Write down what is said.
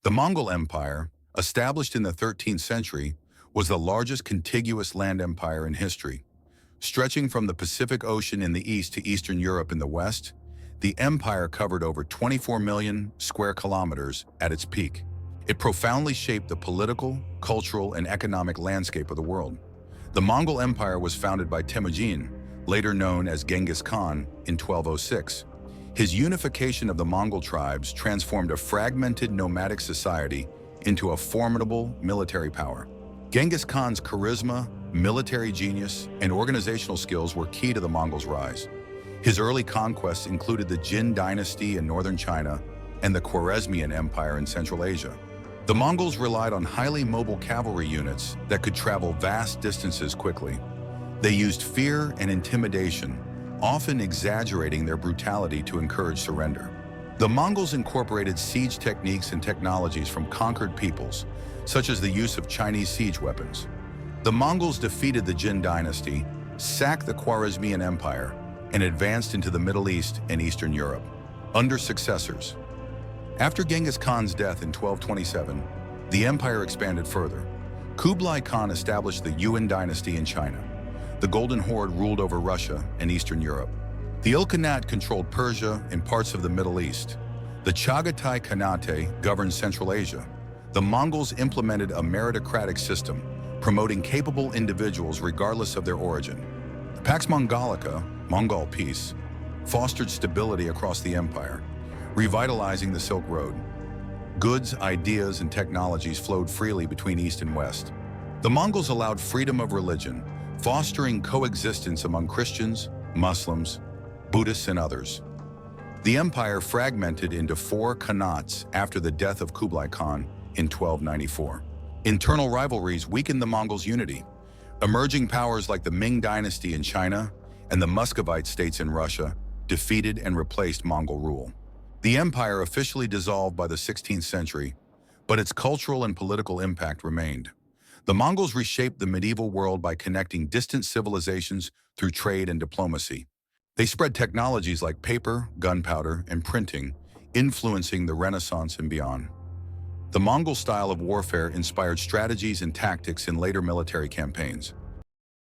The Mongol Empire, established in the 13th century, was the largest contiguous land empire in history. Stretching from the Pacific Ocean in the east to Eastern Europe in the west, the empire covered over 24 million square kilometers at its peak. It profoundly shaped the political, cultural, and economic landscape of the world. The Mongol Empire was founded by Temujin, later known as Genghis Khan, in 1206. His unification of the Mongol tribes transformed a fragmented nomadic society into a formidable military power. Genghis Khan's charisma, military genius, and organizational skills were key to the Mongols' rise. His early conquests included the Jin dynasty in northern China and the Khwarezmian Empire in Central Asia. The Mongols relied on highly mobile cavalry units that could travel vast distances quickly. They used fear and intimidation, often exaggerating their brutality to encourage surrender. The Mongols incorporated siege techniques and technologies from conquered peoples, such as the use of Chinese siege weapons. The Mongols defeated the Jin dynasty, sacked the Khwarezmian Empire, and advanced into the Middle East and Eastern Europe, under successors. After Genghis Khan's death in 1227, the empire expanded further. Kublai Khan established the Yuan dynasty in China. The Golden Horde ruled over Russia and Eastern Europe. The Ilkhanate controlled Persia and parts of the Middle East. The Chagatai Khanate governed Central Asia. The Mongols implemented a meritocratic system, promoting capable individuals regardless of their origin. The Pax Mongolica, Mongol peace, fostered stability across the empire, revitalizing the Silk Road. Goods, ideas, and technologies flowed freely between East and West. The Mongols allowed freedom of religion, fostering coexistence among Christians, Muslims, Buddhists, and others. The empire fragmented into 4 khanates after the death of Kublai Khan in 1294. Internal rivalries weakened the Mongols' unity. Emerging powers like the Ming dynasty in China and the Muscovite states in Russia defeated and replaced Mongol rule. The empire officially dissolved by the 16th century, but its cultural and political impact remained. The Mongols reshaped the medieval world by connecting distant civilizations through trade and diplomacy. They spread technologies like paper, gunpowder, and printing, influencing the Renaissance and beyond. The Mongol style of warfare inspired strategies and tactics in later military campaigns.